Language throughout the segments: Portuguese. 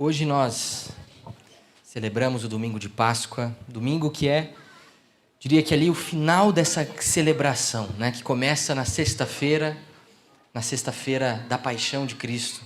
Hoje nós celebramos o domingo de Páscoa, domingo que diria que ali o final dessa celebração, né, que começa na sexta-feira da paixão de Cristo,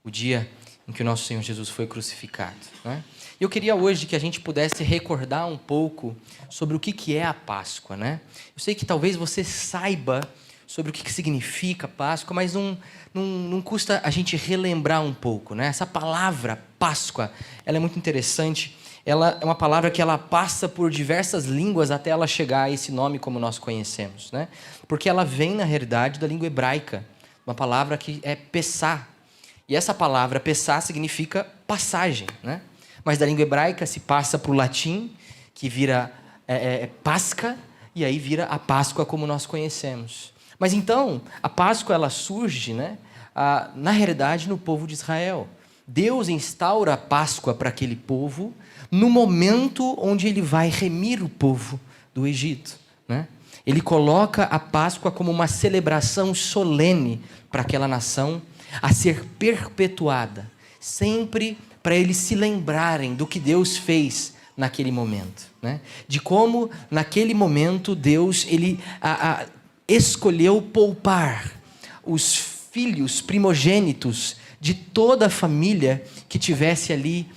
o dia em que o nosso Senhor Jesus foi crucificado, né? Eu queria hoje que a gente pudesse recordar um pouco sobre o que é a Páscoa, né? Eu sei que talvez você saiba sobre o que significa Páscoa, mas não custa a gente relembrar um pouco, né? Essa palavra Páscoa, ela é muito interessante. Ela é uma palavra que ela passa por diversas línguas até ela chegar a esse nome como nós conhecemos, né? Porque ela vem, na realidade, da língua hebraica, uma palavra que é Pessá. E essa palavra Pessá significa passagem, né? Mas da língua hebraica se passa para o latim, que vira Páscoa, e aí vira a Páscoa como nós conhecemos. Mas então, a Páscoa ela surge, né, na realidade, no povo de Israel. Deus instaura a Páscoa para aquele povo no momento onde ele vai remir o povo do Egito, né? Ele coloca a Páscoa como uma celebração solene para aquela nação a ser perpetuada, sempre para eles se lembrarem do que Deus fez naquele momento, né? De como, naquele momento, Deus ele escolheu poupar os filhos primogênitos de toda a família que tivesse ali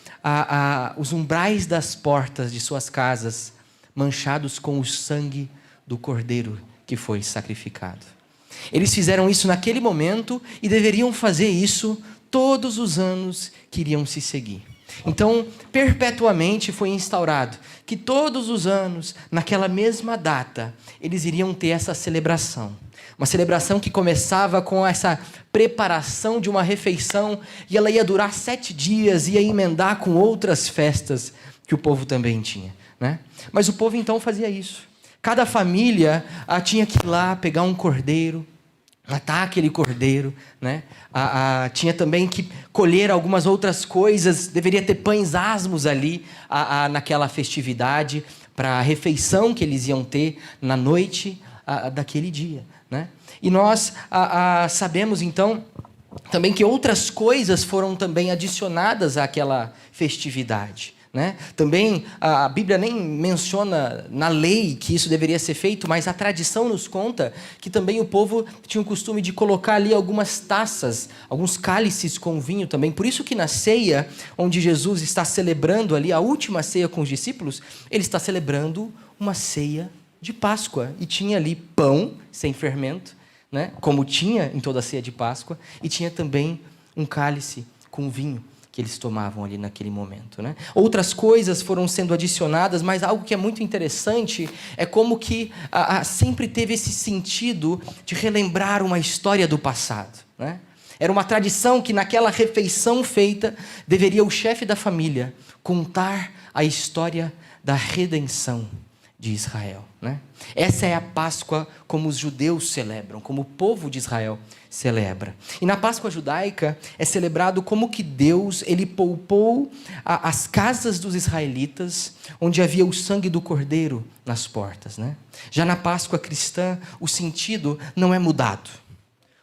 os umbrais das portas de suas casas manchados com o sangue do cordeiro que foi sacrificado. Eles fizeram isso naquele momento e deveriam fazer isso todos os anos que iriam se seguir. Então, perpetuamente foi instaurado que todos os anos, naquela mesma data, eles iriam ter essa celebração. Uma celebração que começava com essa preparação de uma refeição e ela ia durar 7 dias, ia emendar com outras festas que o povo também tinha, né? Mas o povo então fazia isso. Cada família tinha que ir lá pegar um cordeiro, matar aquele cordeiro, né? Tinha também que colher algumas outras coisas, deveria ter pães asmos ali naquela festividade, para a refeição que eles iam ter na noite daquele dia, né? E nós sabemos então também que outras coisas foram também adicionadas àquela festividade, né? Também a Bíblia nem menciona na lei que isso deveria ser feito, mas a tradição nos conta que também o povo tinha o costume de colocar ali algumas taças, alguns cálices com vinho também. Por isso que na ceia, onde Jesus está celebrando ali a última ceia com os discípulos, ele está celebrando uma ceia de Páscoa. E tinha ali pão sem fermento, né? Como tinha em toda a ceia de Páscoa, e tinha também um cálice com vinho que eles tomavam ali naquele momento, né? Outras coisas foram sendo adicionadas, mas algo que é muito interessante é como que sempre teve esse sentido de relembrar uma história do passado, né? Era uma tradição que naquela refeição feita, deveria o chefe da família contar a história da redenção de Israel, né? Essa é a Páscoa como os judeus celebram, como o povo de Israel celebra. E na Páscoa judaica é celebrado como que Deus ele poupou as casas dos israelitas, onde havia o sangue do cordeiro nas portas, né? Já na Páscoa cristã, o sentido não é mudado.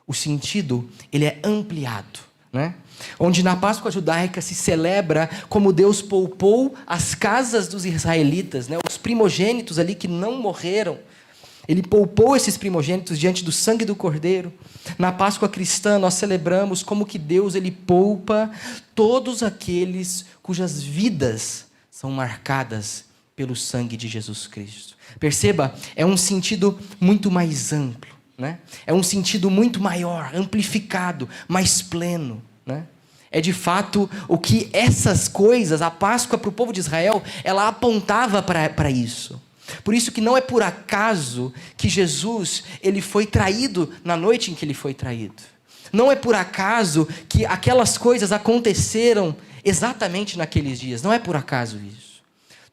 O sentido ele é ampliado, né? Onde na Páscoa judaica se celebra como Deus poupou as casas dos israelitas, né? Os primogênitos ali que não morreram. Ele poupou esses primogênitos diante do sangue do cordeiro. Na Páscoa cristã nós celebramos como que Deus ele poupa todos aqueles cujas vidas são marcadas pelo sangue de Jesus Cristo. Perceba, é um sentido muito mais amplo, né? É um sentido muito maior, amplificado, mais pleno, né? É de fato o que essas coisas, a Páscoa para o povo de Israel, ela apontava para isso. Por isso que não é por acaso que Jesus ele foi traído na noite em que ele foi traído. Não é por acaso que aquelas coisas aconteceram exatamente naqueles dias. Não é por acaso isso.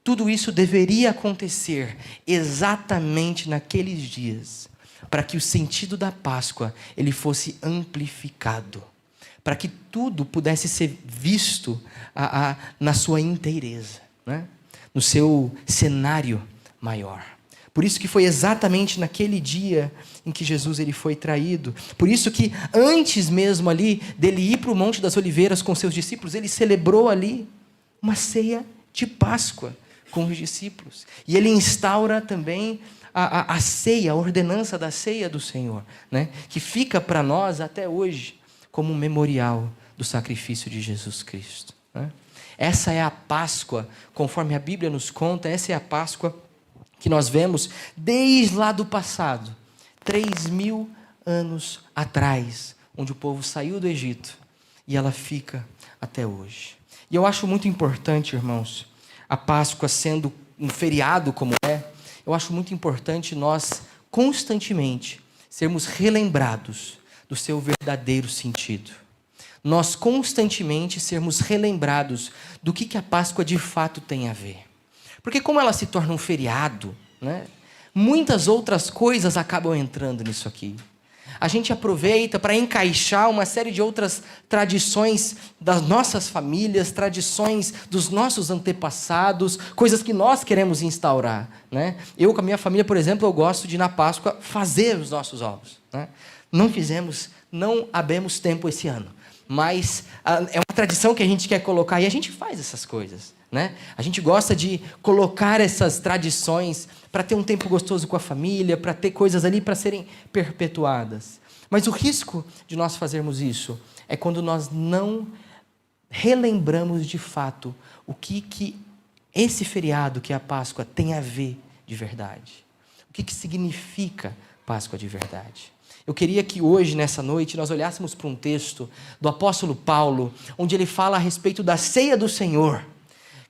Tudo isso deveria acontecer exatamente naqueles dias, para que o sentido da Páscoa ele fosse amplificado, para que tudo pudesse ser visto na sua inteireza, né? No seu cenário maior. Por isso que foi exatamente naquele dia em que Jesus ele foi traído. Por isso que antes mesmo ali dele ir para o Monte das Oliveiras com seus discípulos, ele celebrou ali uma ceia de Páscoa com os discípulos. E ele instaura também a ceia, a ordenança da ceia do Senhor, né? Que fica para nós até hoje como um memorial do sacrifício de Jesus Cristo, né? Essa é a Páscoa, conforme a Bíblia nos conta, essa é a Páscoa que nós vemos desde lá do passado, 3.000 anos atrás, onde o povo saiu do Egito, e ela fica até hoje. E eu acho muito importante, irmãos, a Páscoa sendo um feriado como é, eu acho muito importante nós constantemente sermos relembrados do seu verdadeiro sentido. Nós constantemente sermos relembrados do que a Páscoa de fato tem a ver. Porque como ela se torna um feriado, né, muitas outras coisas acabam entrando nisso aqui. A gente aproveita para encaixar uma série de outras tradições das nossas famílias, tradições dos nossos antepassados, coisas que nós queremos instaurar, né? Eu, com a minha família, por exemplo, eu gosto de, na Páscoa, fazer os nossos ovos, né? Não fizemos, não abemos tempo esse ano. Mas é uma tradição que a gente quer colocar e a gente faz essas coisas, né? A gente gosta de colocar essas tradições para ter um tempo gostoso com a família, para ter coisas ali para serem perpetuadas. Mas o risco de nós fazermos isso é quando nós não relembramos de fato o que esse feriado, que é a Páscoa, tem a ver de verdade. O que significa Páscoa de verdade. Eu queria que hoje, nessa noite, nós olhássemos para um texto do apóstolo Paulo, onde ele fala a respeito da ceia do Senhor,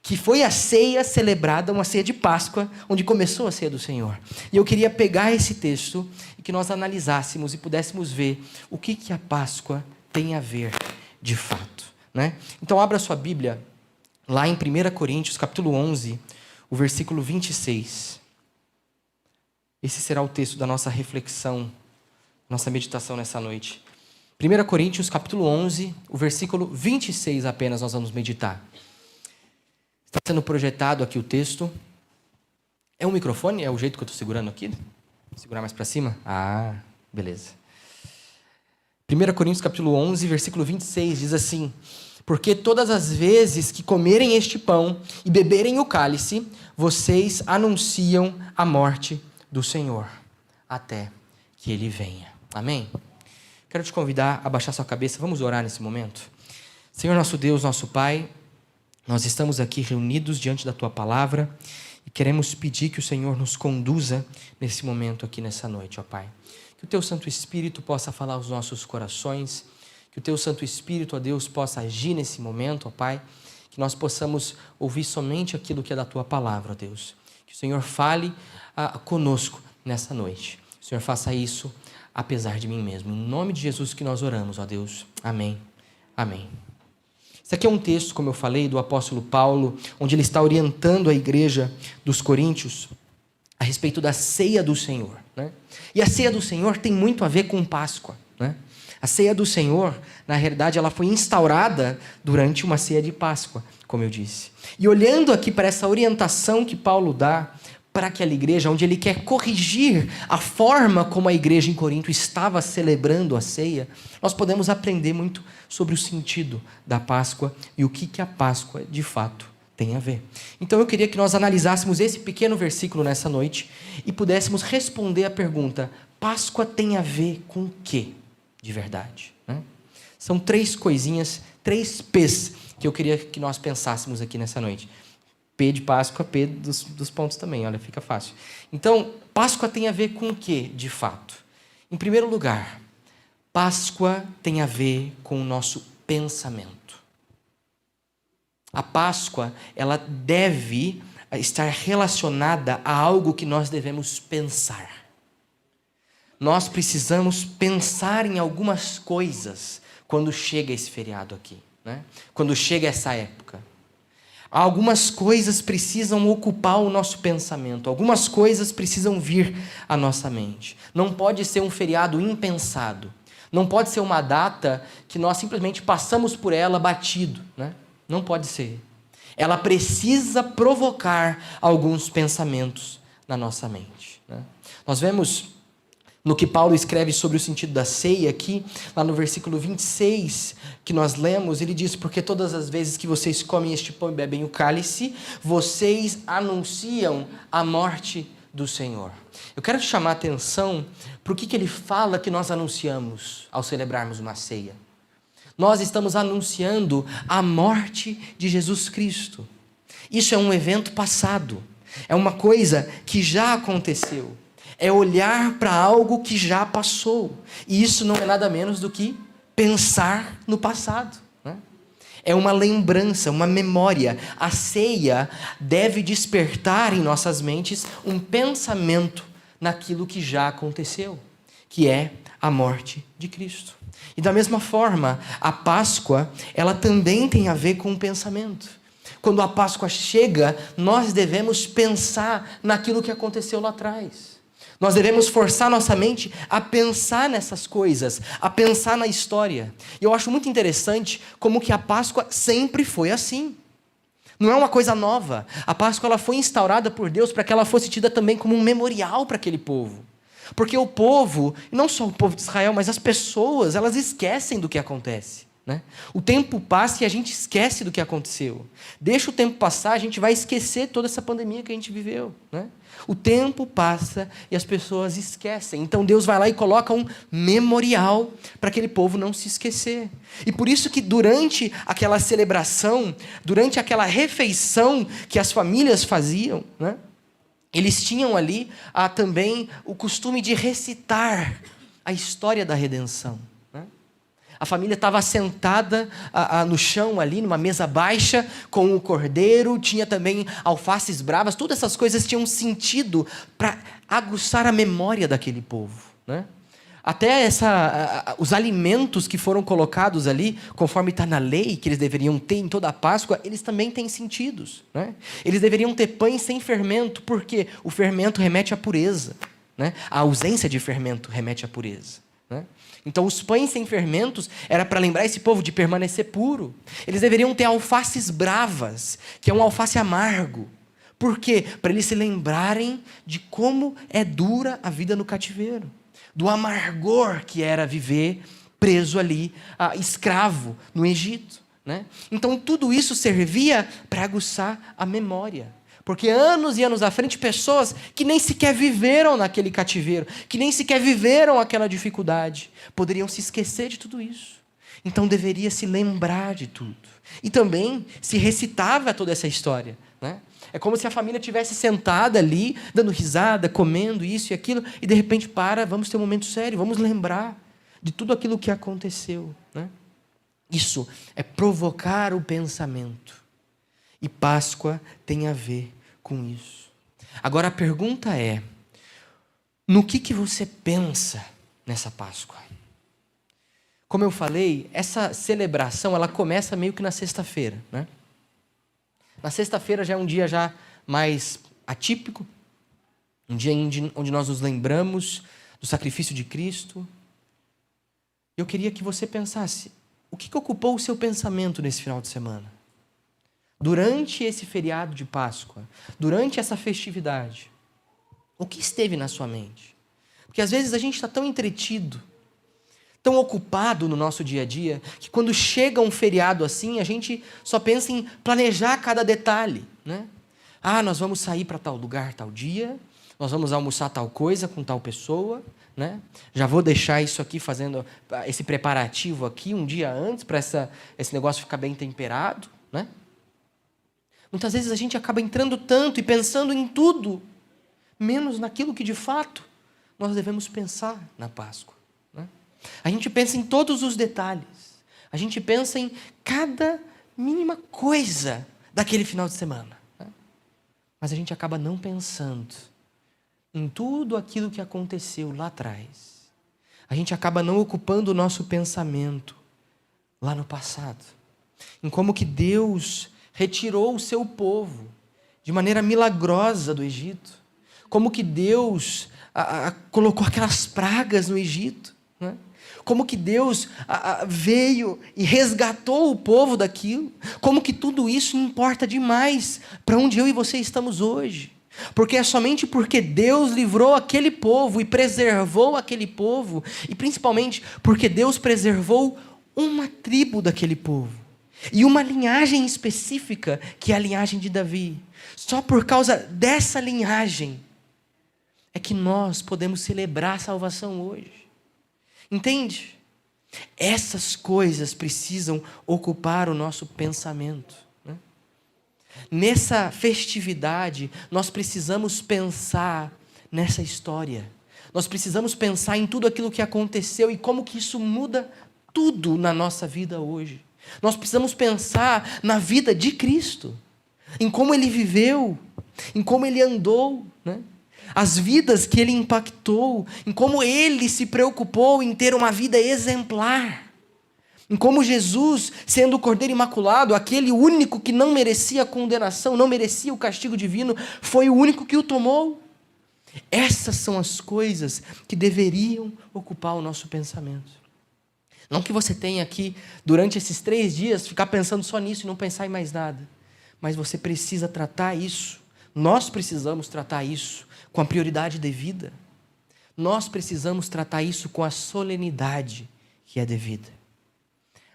que foi a ceia celebrada, uma ceia de Páscoa, onde começou a ceia do Senhor. E eu queria pegar esse texto e que nós analisássemos e pudéssemos ver o que a Páscoa tem a ver de fato, né? Então, abra sua Bíblia lá em 1 Coríntios, capítulo 11, o versículo 26. Esse será o texto da nossa reflexão, nossa meditação nessa noite. 1 Coríntios, capítulo 11, o versículo 26 apenas nós vamos meditar. Está sendo projetado aqui o texto. É um microfone? É o jeito que eu estou segurando aqui? Vou segurar mais para cima? Ah, beleza. 1 Coríntios, capítulo 11, versículo 26, diz assim: porque todas as vezes que comerem este pão e beberem o cálice, vocês anunciam a morte do Senhor, até que Ele venha. Amém? Quero te convidar a baixar sua cabeça. Vamos orar nesse momento. Senhor nosso Deus, nosso Pai, nós estamos aqui reunidos diante da Tua Palavra e queremos pedir que o Senhor nos conduza nesse momento aqui, nessa noite, ó Pai. Que o Teu Santo Espírito possa falar aos nossos corações, que o Teu Santo Espírito, ó Deus, possa agir nesse momento, ó Pai, que nós possamos ouvir somente aquilo que é da Tua Palavra, ó Deus. Que o Senhor fale conosco nessa noite. O Senhor faça isso apesar de mim mesmo. Em nome de Jesus que nós oramos, ó Deus. Amém. Amém. Esse aqui é um texto, como eu falei, do apóstolo Paulo, onde ele está orientando a igreja dos Coríntios a respeito da ceia do Senhor, né? E a ceia do Senhor tem muito a ver com Páscoa, né? A ceia do Senhor, na realidade, ela foi instaurada durante uma ceia de Páscoa, como eu disse. E olhando aqui para essa orientação que Paulo dá para aquela igreja, onde ele quer corrigir a forma como a igreja em Corinto estava celebrando a ceia, nós podemos aprender muito sobre o sentido da Páscoa e o que a Páscoa de fato tem a ver. Então eu queria que nós analisássemos esse pequeno versículo nessa noite e pudéssemos responder a pergunta: Páscoa tem a ver com o que de verdade, né? São 3 coisinhas, 3 P's que eu queria que nós pensássemos aqui nessa noite. P de Páscoa, P dos pontos também, olha, fica fácil. Então, Páscoa tem a ver com o que, de fato? Em primeiro lugar, Páscoa tem a ver com o nosso pensamento. A Páscoa, ela deve estar relacionada a algo que nós devemos pensar. Nós precisamos pensar em algumas coisas quando chega esse feriado aqui, né? Quando chega essa época. Algumas coisas precisam ocupar o nosso pensamento. Algumas coisas precisam vir à nossa mente. Não pode ser um feriado impensado. Não pode ser uma data que nós simplesmente passamos por ela batido, né? Não pode ser. Ela precisa provocar alguns pensamentos na nossa mente, né? Nós vemos no que Paulo escreve sobre o sentido da ceia aqui, lá no versículo 26, que nós lemos, ele diz: porque todas as vezes que vocês comem este pão e bebem o cálice, vocês anunciam a morte do Senhor. Eu quero te chamar a atenção para o que ele fala que nós anunciamos ao celebrarmos uma ceia. Nós estamos anunciando a morte de Jesus Cristo. Isso é um evento passado, é uma coisa que já aconteceu. É olhar para algo que já passou. E isso não é nada menos do que pensar no passado, né? É uma lembrança, uma memória. A ceia deve despertar em nossas mentes um pensamento naquilo que já aconteceu, que é a morte de Cristo. E da mesma forma, a Páscoa, ela também tem a ver com o pensamento. Quando a Páscoa chega, nós devemos pensar naquilo que aconteceu lá atrás. Nós devemos forçar nossa mente a pensar nessas coisas, a pensar na história. E eu acho muito interessante como que a Páscoa sempre foi assim. Não é uma coisa nova. A Páscoa ela foi instaurada por Deus para que ela fosse tida também como um memorial para aquele povo. Porque o povo, e não só o povo de Israel, mas as pessoas, elas esquecem do que acontece, né? O tempo passa e a gente esquece do que aconteceu. Deixa o tempo passar, a gente vai esquecer toda essa pandemia que a gente viveu, né? O tempo passa e as pessoas esquecem. Então Deus vai lá e coloca um memorial para aquele povo não se esquecer. E por isso que durante aquela celebração, durante aquela refeição que as famílias faziam, né, eles tinham ali também o costume de recitar a história da redenção. A família estava sentada no chão ali, numa mesa baixa, com o cordeiro, tinha também alfaces bravas, todas essas coisas tinham sentido para aguçar a memória daquele povo, né? Até os alimentos que foram colocados ali, conforme está na lei, que eles deveriam ter em toda a Páscoa, eles também têm sentidos, né? Eles deveriam ter pães sem fermento, porque o fermento remete à pureza, né? A ausência de fermento remete à pureza, né? Então os pães sem fermentos era para lembrar esse povo de permanecer puro. Eles deveriam ter alfaces bravas, que é um alface amargo. Por quê? Para eles se lembrarem de como é dura a vida no cativeiro, do amargor que era viver preso ali, escravo no Egito, né? Então tudo isso servia para aguçar a memória. Porque anos e anos à frente, pessoas que nem sequer viveram naquele cativeiro, que nem sequer viveram aquela dificuldade, poderiam se esquecer de tudo isso. Então deveria se lembrar de tudo. E também se recitava toda essa história, né? É como se a família tivesse sentada ali, dando risada, comendo isso e aquilo, e de repente vamos ter um momento sério, vamos lembrar de tudo aquilo que aconteceu, né? Isso é provocar o pensamento. E Páscoa tem a ver com isso. Agora a pergunta é: no que você pensa nessa Páscoa? Como eu falei, essa celebração ela começa meio que na sexta-feira, né? Na sexta-feira já é um dia já mais atípico, um dia onde nós nos lembramos do sacrifício de Cristo. Eu queria que você pensasse, o que ocupou o seu pensamento nesse final de semana? Durante esse feriado de Páscoa, durante essa festividade, o que esteve na sua mente? Porque às vezes a gente está tão entretido, tão ocupado no nosso dia a dia, que quando chega um feriado assim, a gente só pensa em planejar cada detalhe, né? Nós vamos sair para tal lugar, tal dia, nós vamos almoçar tal coisa com tal pessoa, né? Já vou deixar isso aqui, fazendo esse preparativo aqui um dia antes, para esse negócio ficar bem temperado, né? Muitas vezes a gente acaba entrando tanto e pensando em tudo, menos naquilo que de fato nós devemos pensar na Páscoa, né? A gente pensa em todos os detalhes, a gente pensa em cada mínima coisa daquele final de semana, né? Mas a gente acaba não pensando em tudo aquilo que aconteceu lá atrás. A gente acaba não ocupando o nosso pensamento lá no passado, em como que Deus retirou o seu povo de maneira milagrosa do Egito, como que Deus colocou aquelas pragas no Egito, né? Como que Deus veio e resgatou o povo daquilo, como que tudo isso importa demais para onde eu e você estamos hoje. Porque é somente porque Deus livrou aquele povo e preservou aquele povo, e principalmente porque Deus preservou uma tribo daquele povo, e uma linhagem específica, que é a linhagem de Davi. Só por causa dessa linhagem é que nós podemos celebrar a salvação hoje. Entende? Essas coisas precisam ocupar o nosso pensamento. Nessa festividade, nós precisamos pensar nessa história. Nós precisamos pensar em tudo aquilo que aconteceu e como que isso muda tudo na nossa vida hoje. Nós precisamos pensar na vida de Cristo, em como Ele viveu, em como Ele andou, né? As vidas que Ele impactou, em como Ele se preocupou em ter uma vida exemplar. Em como Jesus, sendo o Cordeiro Imaculado, aquele único que não merecia condenação, não merecia o castigo divino, foi o único que o tomou. Essas são as coisas que deveriam ocupar o nosso pensamento. Não que você tenha aqui, durante esses 3 dias, ficar pensando só nisso e não pensar em mais nada. Mas você precisa tratar isso. Nós precisamos tratar isso com a prioridade devida. Nós precisamos tratar isso com a solenidade que é devida.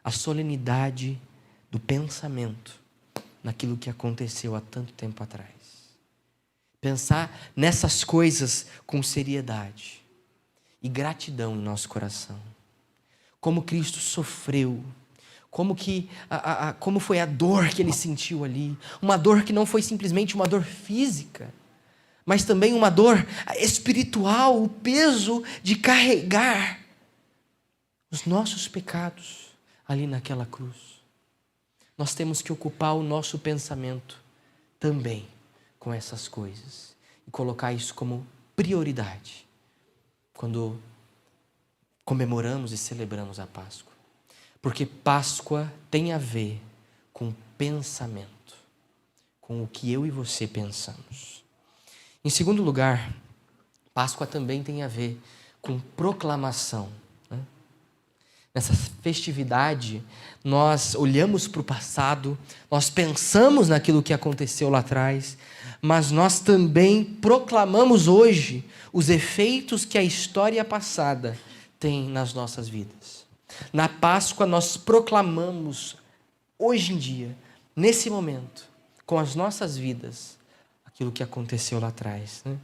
A solenidade do pensamento naquilo que aconteceu há tanto tempo atrás. Pensar nessas coisas com seriedade e gratidão em nosso coração. Como Cristo sofreu, como foi a dor que Ele sentiu ali. Uma dor que não foi simplesmente uma dor física, mas também uma dor espiritual, o peso de carregar os nossos pecados ali naquela cruz. Nós temos que ocupar o nosso pensamento também com essas coisas e colocar isso como prioridade quando comemoramos e celebramos a Páscoa. Porque Páscoa tem a ver com pensamento, com o que eu e você pensamos. Em segundo lugar, Páscoa também tem a ver com proclamação. Nessa festividade, nós olhamos para o passado, nós pensamos naquilo que aconteceu lá atrás, mas nós também proclamamos hoje os efeitos que a história passada tem nas nossas vidas. Na Páscoa, nós proclamamos, hoje em dia, nesse momento, com as nossas vidas, aquilo que aconteceu lá atrás, né?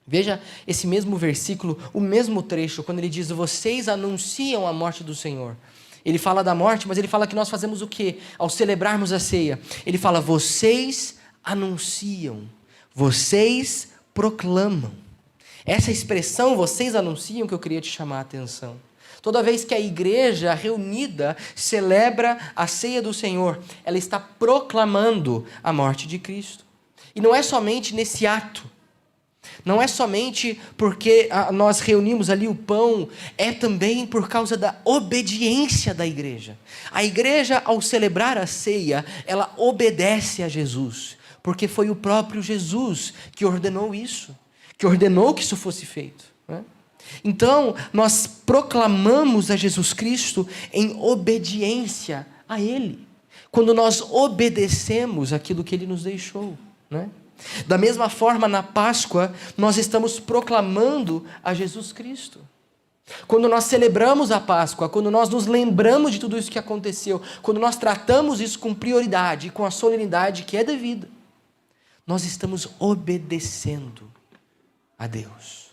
Veja esse mesmo versículo, o mesmo trecho, quando ele diz: vocês anunciam a morte do Senhor. Ele fala da morte, mas ele fala que nós fazemos o quê? Ao celebrarmos a ceia. Ele fala: vocês anunciam, vocês proclamam. Essa expressão, vocês anunciam, que eu queria te chamar a atenção. Toda vez que a igreja reunida celebra a ceia do Senhor, ela está proclamando a morte de Cristo. E não é somente nesse ato. Não é somente porque nós reunimos ali o pão, é também por causa da obediência da igreja. A igreja, ao celebrar a ceia, ela obedece a Jesus, porque foi o próprio Jesus que ordenou isso, que ordenou que isso fosse feito, né? Então, nós proclamamos a Jesus Cristo em obediência a Ele, quando nós obedecemos aquilo que Ele nos deixou, né? Da mesma forma, na Páscoa, nós estamos proclamando a Jesus Cristo. Quando nós celebramos a Páscoa, quando nós nos lembramos de tudo isso que aconteceu, quando nós tratamos isso com prioridade, com a solenidade que é devida, nós estamos obedecendo a Deus.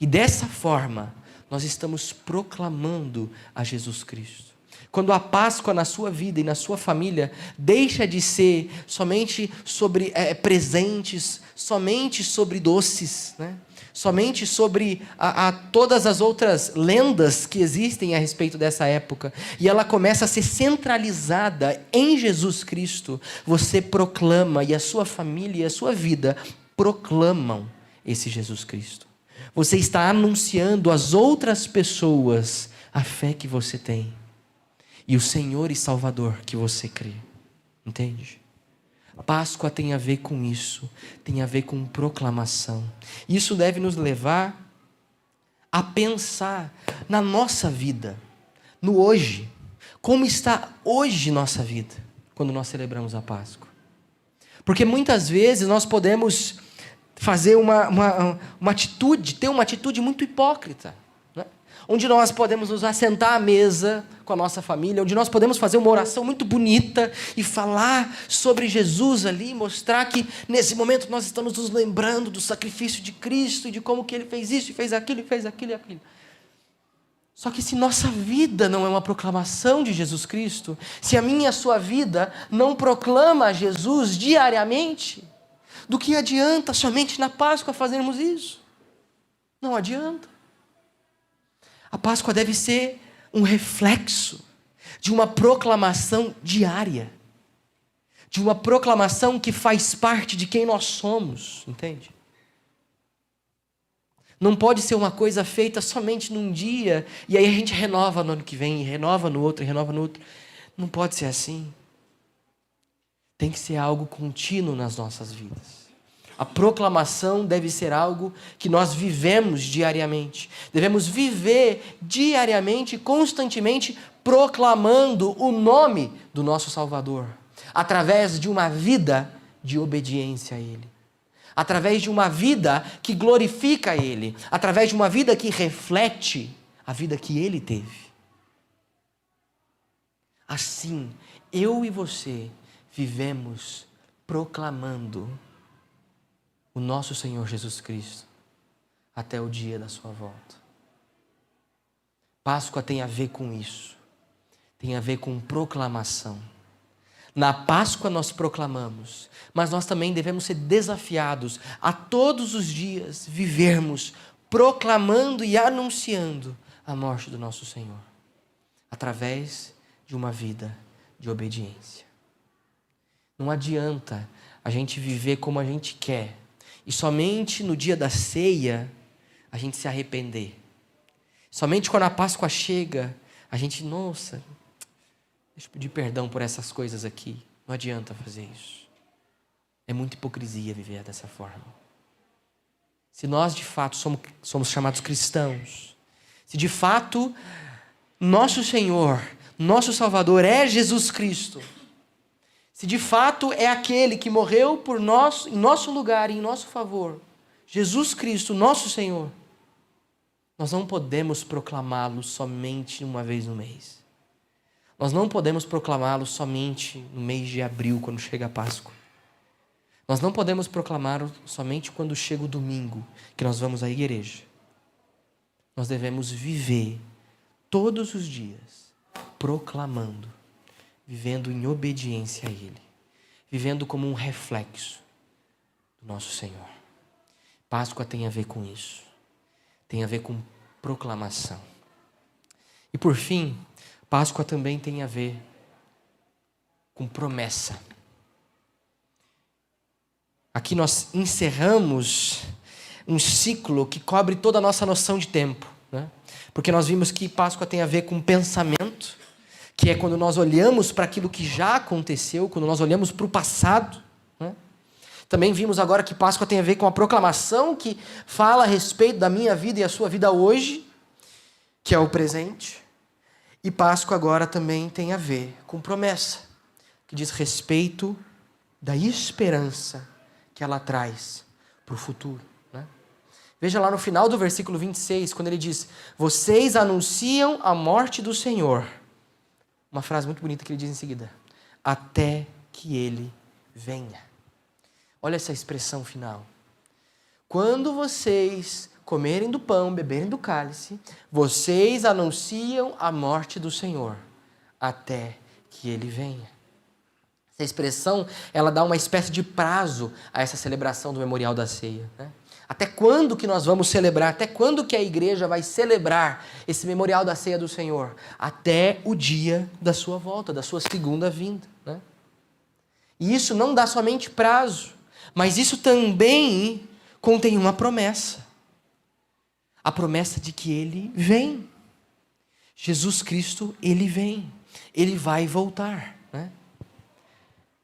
E dessa forma, nós estamos proclamando a Jesus Cristo. Quando a Páscoa na sua vida e na sua família deixa de ser somente sobre presentes, somente sobre doces, né? Somente sobre todas as outras lendas que existem a respeito dessa época, e ela começa a ser centralizada em Jesus Cristo, você proclama, e a sua família e a sua vida proclamam esse Jesus Cristo. Você está anunciando às outras pessoas a fé que você tem e o Senhor e Salvador que você crê. Entende? Páscoa tem a ver com isso, tem a ver com proclamação. Isso deve nos levar a pensar na nossa vida, no hoje. Como está hoje nossa vida, quando nós celebramos a Páscoa? Porque muitas vezes nós podemos fazer uma atitude, ter uma atitude muito hipócrita, né? Onde nós podemos nos assentar à mesa com a nossa família, onde nós podemos fazer uma oração muito bonita e falar sobre Jesus ali, mostrar que nesse momento nós estamos nos lembrando do sacrifício de Cristo e de como que Ele fez isso, e fez aquilo, e fez aquilo e aquilo. Só que se nossa vida não é uma proclamação de Jesus Cristo, se a minha e a sua vida não proclama Jesus diariamente, do que adianta somente na Páscoa fazermos isso? Não adianta. A Páscoa deve ser um reflexo de uma proclamação diária, de uma proclamação que faz parte de quem nós somos, entende? Não pode ser uma coisa feita somente num dia, e aí a gente renova no ano que vem, e renova no outro, e renova no outro. Não pode ser assim. Tem que ser algo contínuo nas nossas vidas. A proclamação deve ser algo que nós vivemos diariamente. Devemos viver diariamente, constantemente, proclamando o nome do nosso Salvador, através de uma vida de obediência a Ele. Através de uma vida que glorifica Ele, através de uma vida que reflete a vida que Ele teve. Assim, eu e você vivemos proclamando o nosso Senhor Jesus Cristo até o dia da sua volta. Páscoa tem a ver com isso, tem a ver com proclamação. Na Páscoa nós proclamamos, mas nós também devemos ser desafiados a todos os dias vivermos proclamando e anunciando a morte do nosso Senhor, através de uma vida de obediência. Não adianta a gente viver como a gente quer e somente no dia da ceia a gente se arrepender. Somente quando a Páscoa chega, a gente, nossa, deixa eu pedir perdão por essas coisas aqui. Não adianta fazer isso. É muita hipocrisia viver dessa forma. Se nós de fato somos chamados cristãos, se de fato nosso Senhor, nosso Salvador é Jesus Cristo, se de fato é aquele que morreu por nós, em nosso lugar e em nosso favor, Jesus Cristo, nosso Senhor, nós não podemos proclamá-lo somente uma vez no mês. Nós não podemos proclamá-lo somente no mês de abril, quando chega a Páscoa. Nós não podemos proclamá-lo somente quando chega o domingo, que nós vamos à igreja. Nós devemos viver todos os dias proclamando, vivendo em obediência a Ele, vivendo como um reflexo do nosso Senhor. Páscoa tem a ver com isso, tem a ver com proclamação. E por fim, Páscoa também tem a ver com promessa. Aqui nós encerramos um ciclo que cobre toda a nossa noção de tempo, né? Porque nós vimos que Páscoa tem a ver com pensamento, que é quando nós olhamos para aquilo que já aconteceu, quando nós olhamos para o passado, né? Também vimos agora que Páscoa tem a ver com a proclamação, que fala a respeito da minha vida e a sua vida hoje, que é o presente. E Páscoa agora também tem a ver com promessa, que diz respeito da esperança que ela traz para o futuro, né? Veja lá no final do versículo 26, quando ele diz: vocês anunciam a morte do Senhor. Uma frase muito bonita que ele diz em seguida: até que Ele venha. Olha essa expressão final. Quando vocês comerem do pão, beberem do cálice, vocês anunciam a morte do Senhor, até que Ele venha. Essa expressão, ela dá uma espécie de prazo a essa celebração do memorial da ceia, né? Até quando que nós vamos celebrar? Até quando que a igreja vai celebrar esse memorial da ceia do Senhor? Até o dia da sua volta, da sua segunda vinda, né? E isso não dá somente prazo, mas isso também contém uma promessa. A promessa de que Ele vem. Jesus Cristo, Ele vem. Ele vai voltar, né?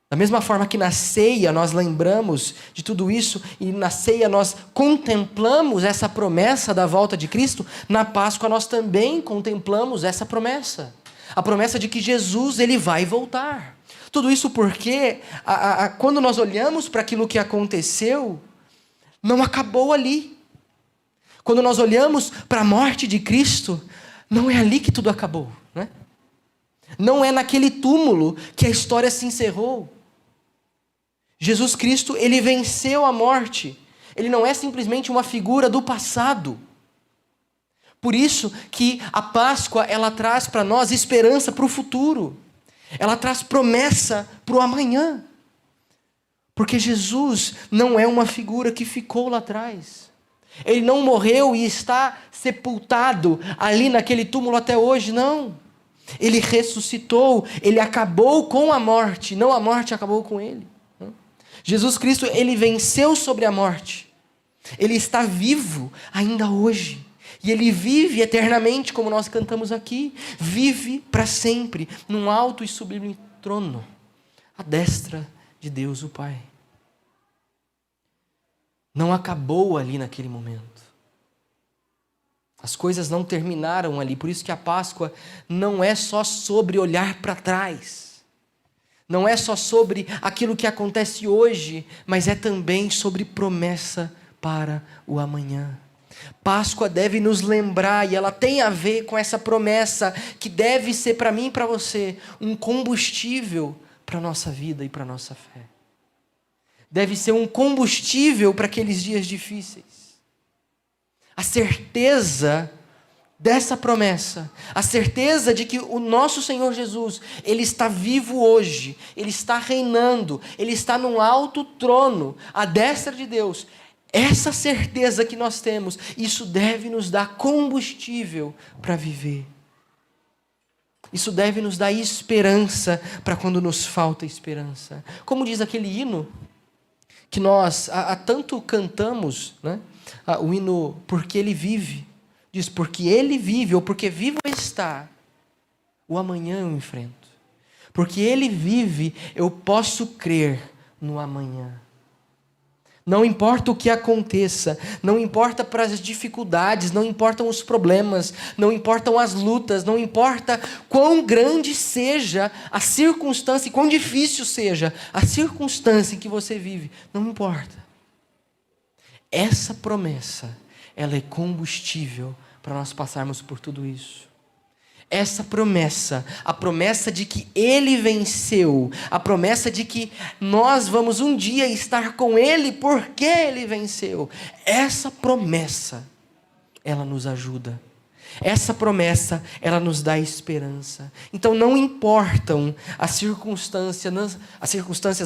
Da mesma forma que na ceia nós lembramos de tudo isso, e na ceia nós contemplamos essa promessa da volta de Cristo, na Páscoa nós também contemplamos essa promessa. A promessa de que Jesus, Ele vai voltar. Tudo isso porque, quando nós olhamos para aquilo que aconteceu, não acabou ali. Quando nós olhamos para a morte de Cristo, não é ali que tudo acabou, né? Não é naquele túmulo que a história se encerrou. Jesus Cristo, ele venceu a morte. Ele não é simplesmente uma figura do passado. Por isso que a Páscoa, ela traz para nós esperança para o futuro. Ela traz promessa para o amanhã. Porque Jesus não é uma figura que ficou lá atrás. Ele não morreu e está sepultado ali naquele túmulo até hoje, não. Ele ressuscitou, ele acabou com a morte, não a morte acabou com ele. Jesus Cristo, ele venceu sobre a morte. Ele está vivo ainda hoje. E ele vive eternamente, como nós cantamos aqui. Vive para sempre, num alto e sublime trono, à destra de Deus o Pai. Não acabou ali naquele momento. As coisas não terminaram ali. Por isso que a Páscoa não é só sobre olhar para trás. Não é só sobre aquilo que acontece hoje, mas é também sobre promessa para o amanhã. Páscoa deve nos lembrar, e ela tem a ver com essa promessa, que deve ser para mim e para você um combustível para a nossa vida e para a nossa fé. Deve ser um combustível para aqueles dias difíceis. A certeza dessa promessa, a certeza de que o nosso Senhor Jesus, Ele está vivo hoje, Ele está reinando, Ele está num alto trono, à destra de Deus. Essa certeza que nós temos, isso deve nos dar combustível para viver. Isso deve nos dar esperança para quando nos falta esperança. Como diz aquele hino que nós há tanto cantamos, né? O hino Porque Ele Vive. Diz, porque Ele vive, ou porque vivo está, o amanhã eu enfrento. Porque Ele vive, eu posso crer no amanhã. Não importa o que aconteça, não importa para as dificuldades, não importam os problemas, não importam as lutas, não importa quão grande seja a circunstância e quão difícil seja a circunstância em que você vive, não importa. Essa promessa, ela é combustível para nós passarmos por tudo isso. Essa promessa, a promessa de que Ele venceu, a promessa de que nós vamos um dia estar com Ele porque Ele venceu, essa promessa, ela nos ajuda. Essa promessa, ela nos dá esperança. Então não importam as circunstâncias,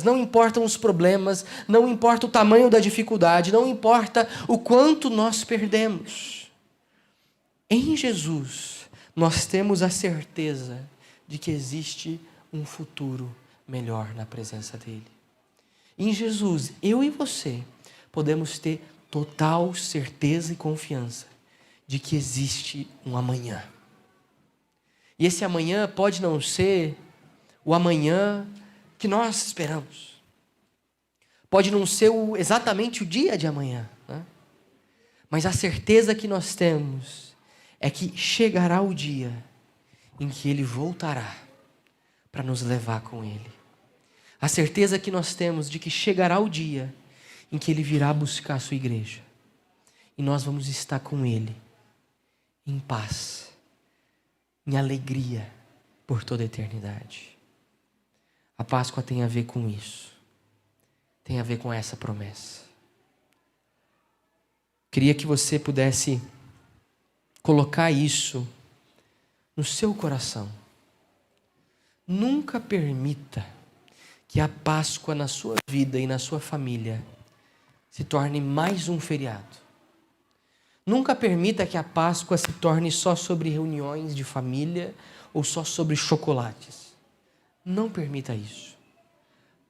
não importam os problemas, não importa o tamanho da dificuldade, não importa o quanto nós perdemos. Em Jesus, nós temos a certeza de que existe um futuro melhor na presença dEle. Em Jesus, eu e você podemos ter total certeza e confiança de que existe um amanhã. E esse amanhã pode não ser o amanhã que nós esperamos. Pode não ser exatamente o dia de amanhã, né? Mas a certeza que nós temos é que chegará o dia em que Ele voltará para nos levar com Ele. A certeza que nós temos de que chegará o dia em que Ele virá buscar a sua igreja. E nós vamos estar com Ele, em paz, em alegria, por toda a eternidade. A Páscoa tem a ver com isso. Tem a ver com essa promessa. Queria que você pudesse colocar isso no seu coração. Nunca permita que a Páscoa na sua vida e na sua família se torne mais um feriado. Nunca permita que a Páscoa se torne só sobre reuniões de família ou só sobre chocolates. Não permita isso.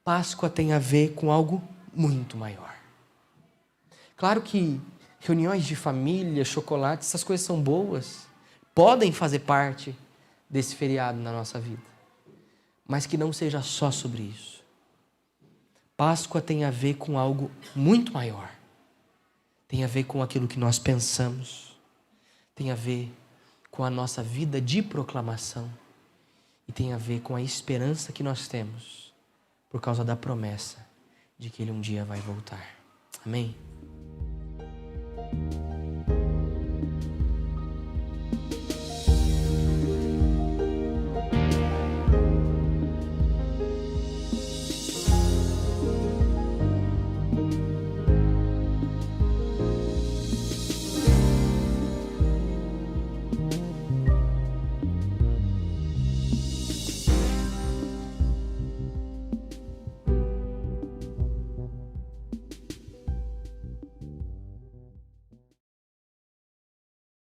Páscoa tem a ver com algo muito maior. Claro que reuniões de família, chocolate, essas coisas são boas, podem fazer parte desse feriado na nossa vida, mas que não seja só sobre isso. Páscoa tem a ver com algo muito maior, tem a ver com aquilo que nós pensamos, tem a ver com a nossa vida de proclamação e tem a ver com a esperança que nós temos por causa da promessa de que Ele um dia vai voltar. Amém?